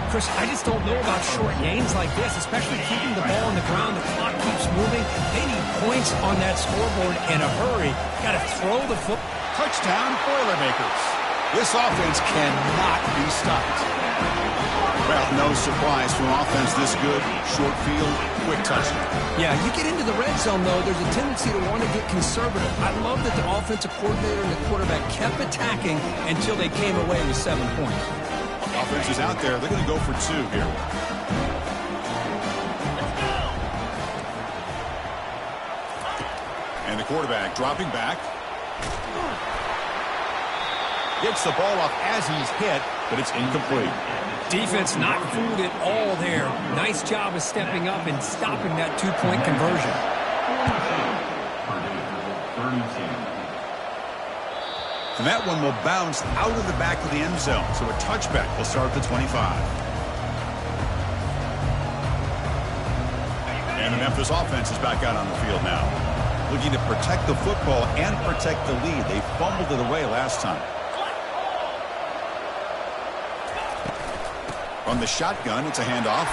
Chris, I just don't know about short gains like this, especially keeping the ball on the ground. The clock keeps moving. They need points on that scoreboard in a hurry. Got to throw the foot. Touchdown, Boilermakers. This offense cannot be stopped. Well, no surprise from offense this good. Short field, quick touchdown. Yeah, you get into the red zone, though, there's a tendency to want to get conservative. I love that the offensive coordinator and the quarterback kept attacking until they came away with 7 points. Offense is out there. They're going to go for 2 here. And the quarterback dropping back. Gets the ball off as he's hit, but it's incomplete. Defense not fooled at all there. Nice job of stepping up and stopping that 2-point conversion. And that one will bounce out of the back of the end zone. So a touchback will start at the 25. And the Memphis offense is back out on the field now. Looking to protect the football and protect the lead. They fumbled it away last time. From the shotgun, it's a handoff.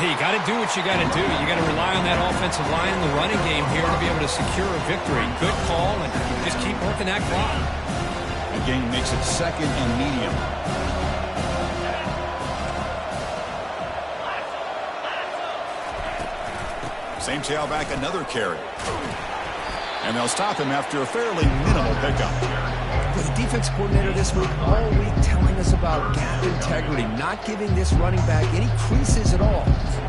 Hey, you got to do what you got to do. You got to rely on that offensive line and the running game here to be able to secure a victory. Good call, and just keep working that clock. Again, makes it 2nd and medium. Same tailback, another carry. And they'll stop him after a fairly minimal pickup. With the defense coordinator this week, all week telling us about gap integrity, not giving this running back any creases at all.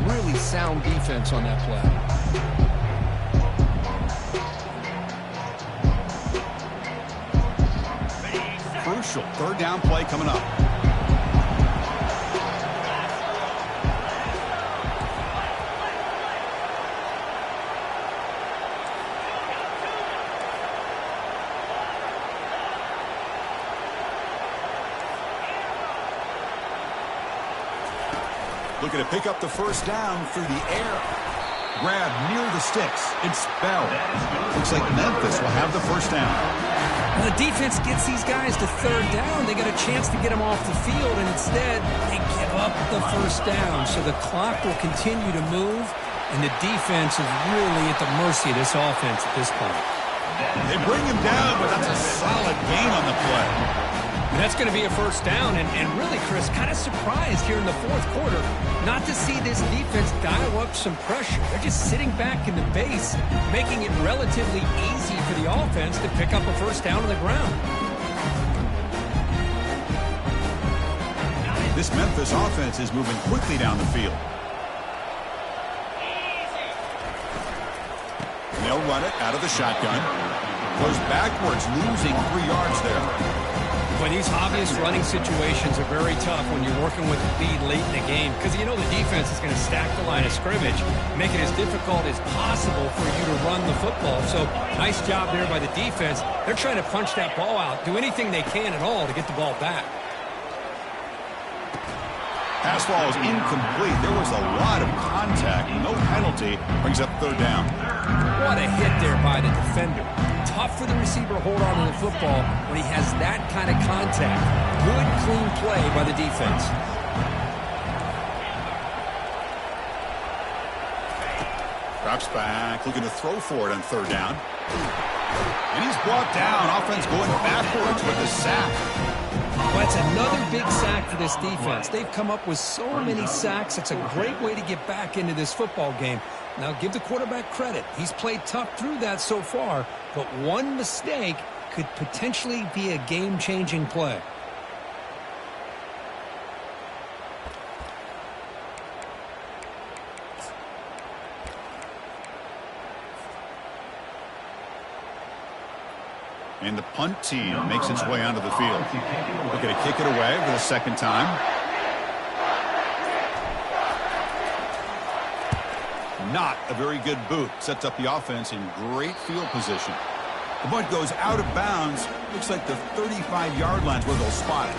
Really sound defense on that play. Crucial 3rd down play coming up. Looking to pick up the first down through the air. Grab near the sticks. It's Bell. Looks like Memphis will have the first down. When the defense gets these guys to 3rd down, they got a chance to get them off the field, and instead they give up the first down. So the clock will continue to move, and the defense is really at the mercy of this offense at this point. They bring him down, but that's a solid gain on the play. That's going to be a first down, and really, Chris, kind of surprised here in the fourth quarter not to see this defense dial up some pressure. They're just sitting back in the base, making it relatively easy for the offense to pick up a first down on the ground. This Memphis offense is moving quickly down the field. And they'll run it out of the shotgun. Goes backwards, losing 3 yards there. But these obvious running situations are very tough when you're working with the lead late in the game because you know the defense is going to stack the line of scrimmage, make it as difficult as possible for you to run the football. So nice job there by the defense. They're trying to punch that ball out, do anything they can at all to get the ball back. Pass ball is incomplete. There was a lot of contact. No penalty. Brings up third down. What a hit there by the defender. Tough for the receiver to hold on to the football when he has that kind of contact. Good, clean play by the defense. Drops back, looking to throw for it on third down. And he's brought down. Offense going backwards with the sack. Well, that's another big sack for this defense. They've come up with so many sacks. It's a great way to get back into this football game. Now, give the quarterback credit. He's played tough through that so far, but one mistake could potentially be a game-changing play. And the punt team makes its way onto the field. Looking to kick it away for the second time. Not a very good boot. Sets up the offense in great field position. The punt goes out of bounds. Looks like the 35-yard line's where they'll spot it.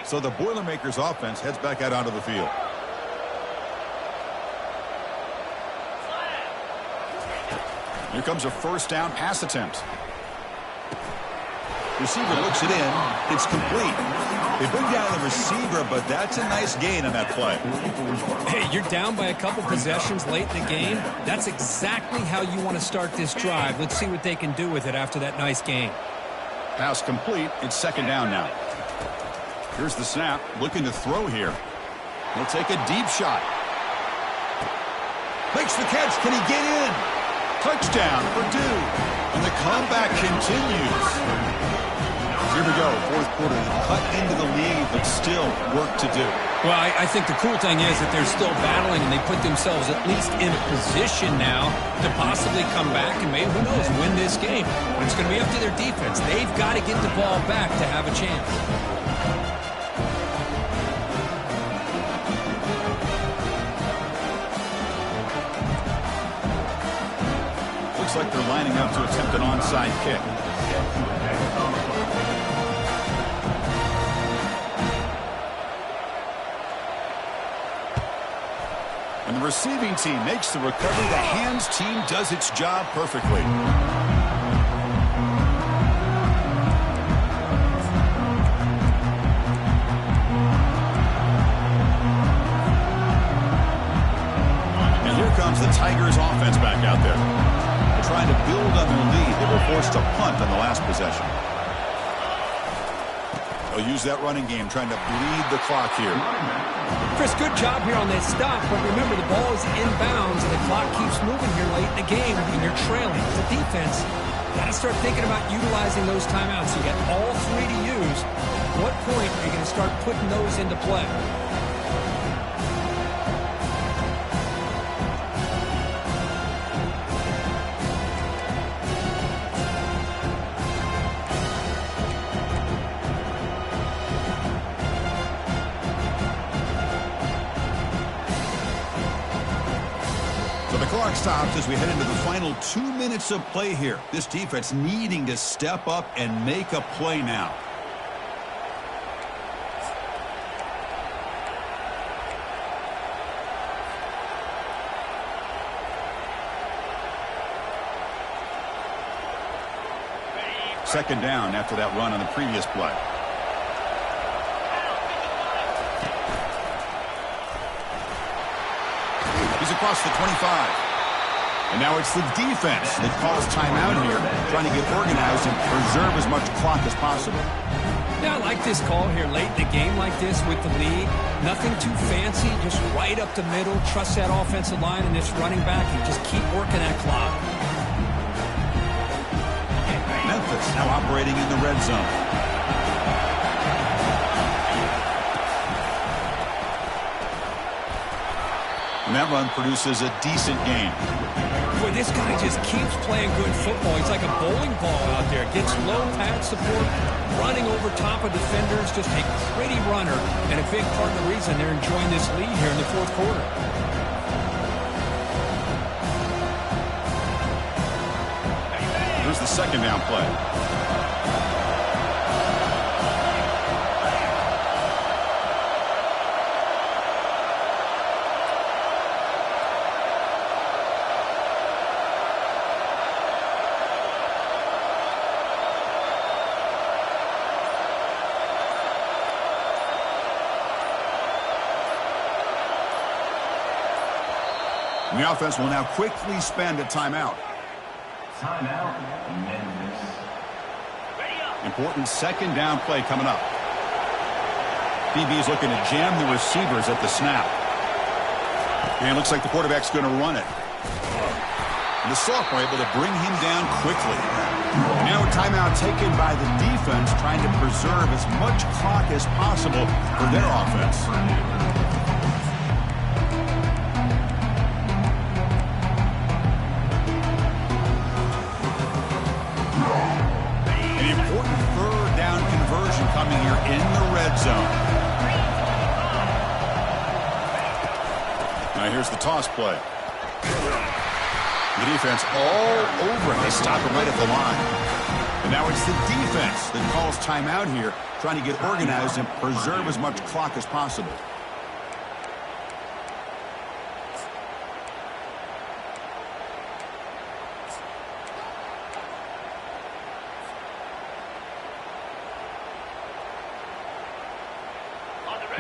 So the Boilermakers offense heads back out onto the field. Here comes a first down pass attempt. Receiver looks it in. It's complete. They bring down the receiver, but that's a nice gain on that play. Hey, you're down by a couple possessions late in the game. That's exactly how you want to start this drive. Let's see what they can do with it after that nice gain. Pass complete. It's second down now. Here's the snap. Looking to throw here. He'll take a deep shot. Makes the catch. Can he get in? Touchdown, Purdue. And the comeback continues. Here we go. Fourth quarter. Cut into the lead, but still work to do. Well, I think the cool thing is that they're still battling, and they put themselves at least in a position now to possibly come back and maybe, who knows, win this game. But it's going to be up to their defense. They've got to get the ball back to have a chance. Looks like they're lining up to attempt an onside kick. And the receiving team makes the recovery. The hands team does its job perfectly. And here comes the Tigers offense back out there. Trying to build on their lead. They were forced to punt on the last possession. They'll use that running game, trying to bleed the clock here. Chris, good job here on that stop, but remember the ball is inbounds and the clock keeps moving here late in the game and you're trailing. As a defense, got to start thinking about utilizing those timeouts. You got all three to use. At what point are you going to start putting those into play? Clock stops as we head into the final 2 minutes of play here. This defense needing to step up and make a play now. second down after that run on the previous play. He's across the 25. And now it's the defense that calls timeout here, trying to get organized and preserve as much clock as possible. Yeah, I like this call here late in the game like this with the lead. Nothing too fancy, just right up the middle. Trust that offensive line and this running back and just keep working that clock. Memphis now operating in the red zone. And that run produces a decent gain. Boy, this guy just keeps playing good football. He's like a bowling ball out there. Gets low pad support, running over top of defenders. Just a pretty runner, and a big part of the reason they're enjoying this lead here in the fourth quarter. Here's the second down play. And the offense will now quickly spend a timeout. Timeout, Memphis. Important second down play coming up. DB is looking to jam the receivers at the snap. And it looks like the quarterback's going to run it. And the sophomore able to bring him down quickly. And now a timeout taken by the defense, trying to preserve as much clock as possible for their offense. Coming here in the red zone. Now here's the toss play. The defense all over him. They stop him right at the line. And now it's the defense that calls timeout here, trying to get organized and preserve as much clock as possible.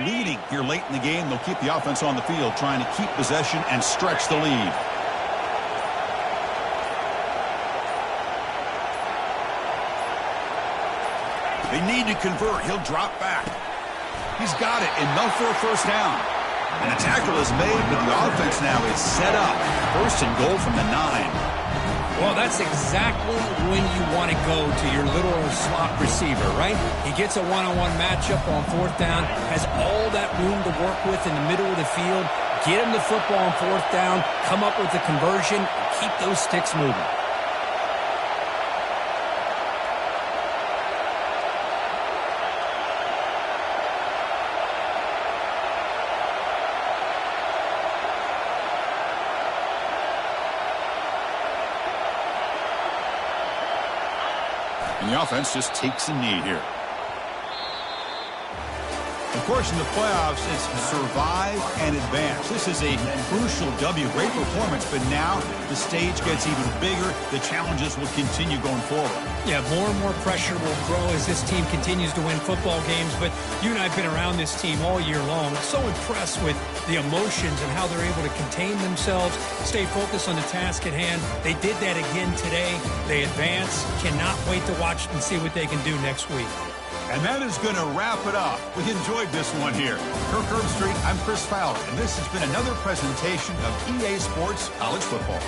Leading here late in the game, they'll keep the offense on the field, trying to keep possession and stretch the lead. They need to convert. He'll drop back. He's got it. Enough for a first down. And the tackle is made, but the offense now is set up. First and goal from the 9. Well, that's exactly when you want to go to your little slot receiver, right? He gets a one-on-one matchup on fourth down, has all that room to work with in the middle of the field, get him the football on fourth down, come up with the conversion, and keep those sticks moving. And the offense just takes a knee here. Of course, in the playoffs, it's survive and advance. This is a crucial W. Great performance, but now the stage gets even bigger. The challenges will continue going forward. Yeah, more and more pressure will grow as this team continues to win football games. But you and I have been around this team all year long. So impressed with the emotions and how they're able to contain themselves, stay focused on the task at hand. They did that again today. They advance. Cannot wait to watch and see what they can do next week. And that is going to wrap it up. We enjoyed this one here. Kirk Herbstreit, I'm Chris Fowler, and this has been another presentation of EA Sports College Football.